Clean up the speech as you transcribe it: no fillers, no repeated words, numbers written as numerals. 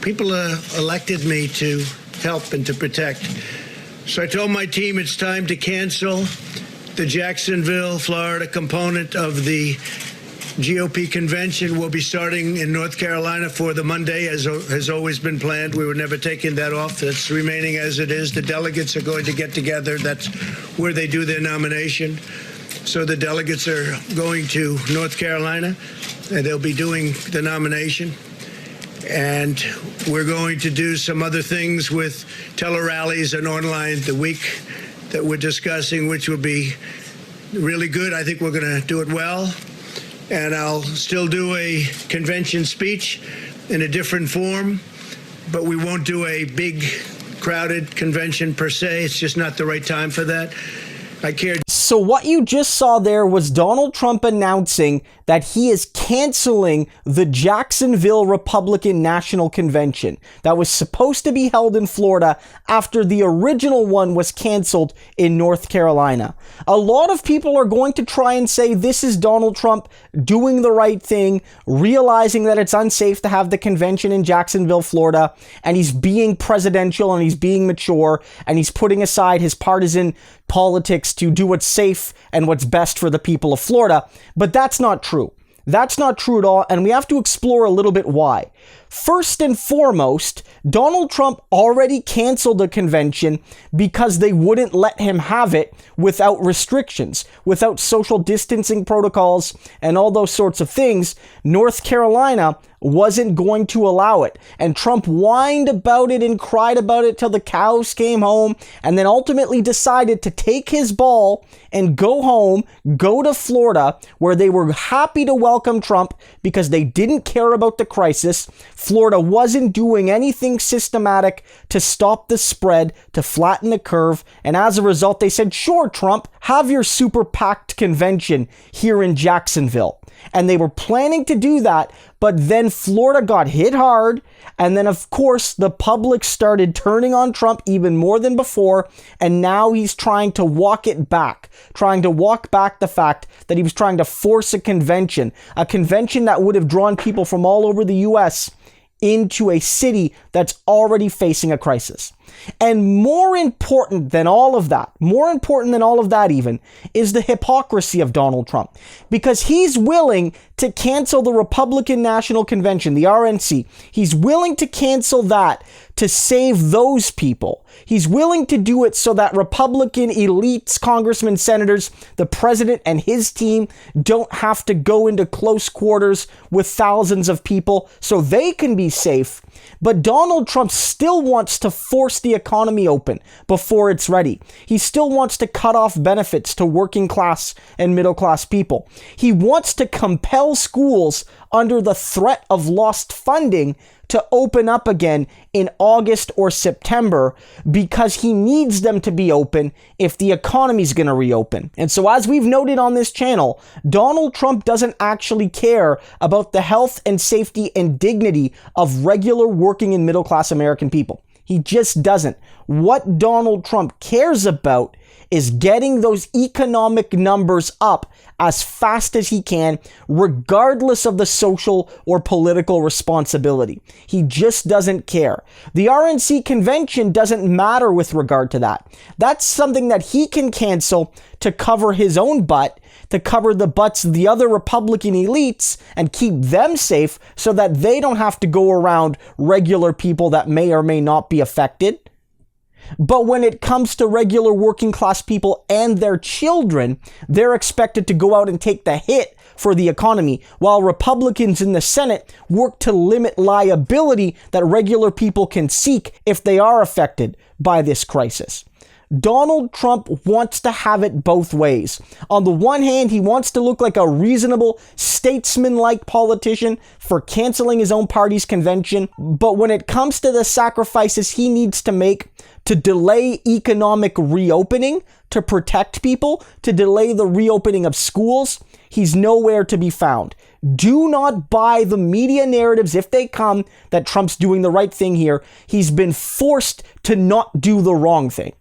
people elected me to help and to protect. So I told my team it's time to cancel the Jacksonville, Florida component of the GOP convention. Will be starting in North Carolina for the Monday, as has always been planned. We were never taking that off. That's remaining as it is. The delegates are going to get together. That's where they do their nomination. So the delegates are going to North Carolina, and they'll be doing the nomination. And we're going to do some other things with tele-rallies and online the week that we're discussing, which will be really good. I think we're going to do it well. And I'll still do a convention speech in a different form, but we won't do a big, crowded convention per se. It's just not the right time for that. I care. So what you just saw there was Donald Trump announcing that he is canceling the Jacksonville Republican National Convention that was supposed to be held in Florida after the original one was canceled in North Carolina. A lot of people are going to try and say this is Donald Trump doing the right thing, realizing that it's unsafe to have the convention in Jacksonville, Florida, and he's being presidential and he's being mature and he's putting aside his partisan politics to do what's safe and what's best for the people of Florida. But that's not true. That's not true at all, and we have to explore a little bit why. First and foremost, Donald Trump already canceled the convention because they wouldn't let him have it without restrictions, without social distancing protocols, and all those sorts of things. North Carolina wasn't going to allow it. And Trump whined about it and cried about it till the cows came home, and then ultimately decided to take his ball and go home, go to Florida, where they were happy to welcome Trump because they didn't care about the crisis. Florida wasn't doing anything systematic to stop the spread, to flatten the curve, and as a result, they said, sure, Trump, have your super packed convention here in Jacksonville. And they were planning to do that, but then Florida got hit hard, and then of course the public started turning on Trump even more than before, and now he's trying to walk it back, trying to walk back the fact that he was trying to force a convention that would have drawn people from all over the US into a city that's already facing a crisis. And more important than all of that even, is the hypocrisy of Donald Trump. Because he's willing to cancel the Republican National Convention, the RNC. He's willing to cancel that to save those people. He's willing to do it so that Republican elites, congressmen, senators, the president and his team don't have to go into close quarters with thousands of people so they can be safe. But Donald Trump still wants to force the economy open before it's ready. He still wants to cut off benefits to working class and middle class people. He wants to compel schools under the threat of lost funding to open up again in August or September because he needs them to be open if the economy's going to reopen. And so as we've noted on this channel, Donald Trump doesn't actually care about the health and safety and dignity of regular working and middle class American people. He just doesn't. What Donald Trump cares about is getting those economic numbers up as fast as he can, regardless of the social or political responsibility. He just doesn't care. The RNC convention doesn't matter with regard to that. That's something that he can cancel to cover his own butt, to cover the butts of the other Republican elites and keep them safe so that they don't have to go around regular people that may or may not be affected. But when it comes to regular working class people and their children, they're expected to go out and take the hit for the economy, while Republicans in the Senate work to limit liability that regular people can seek if they are affected by this crisis. Donald Trump wants to have it both ways. On the one hand, he wants to look like a reasonable, statesman-like politician for canceling his own party's convention. But when it comes to the sacrifices he needs to make to delay economic reopening, to protect people, to delay the reopening of schools, he's nowhere to be found. Do not buy the media narratives if they come that Trump's doing the right thing here. He's been forced to not do the wrong thing.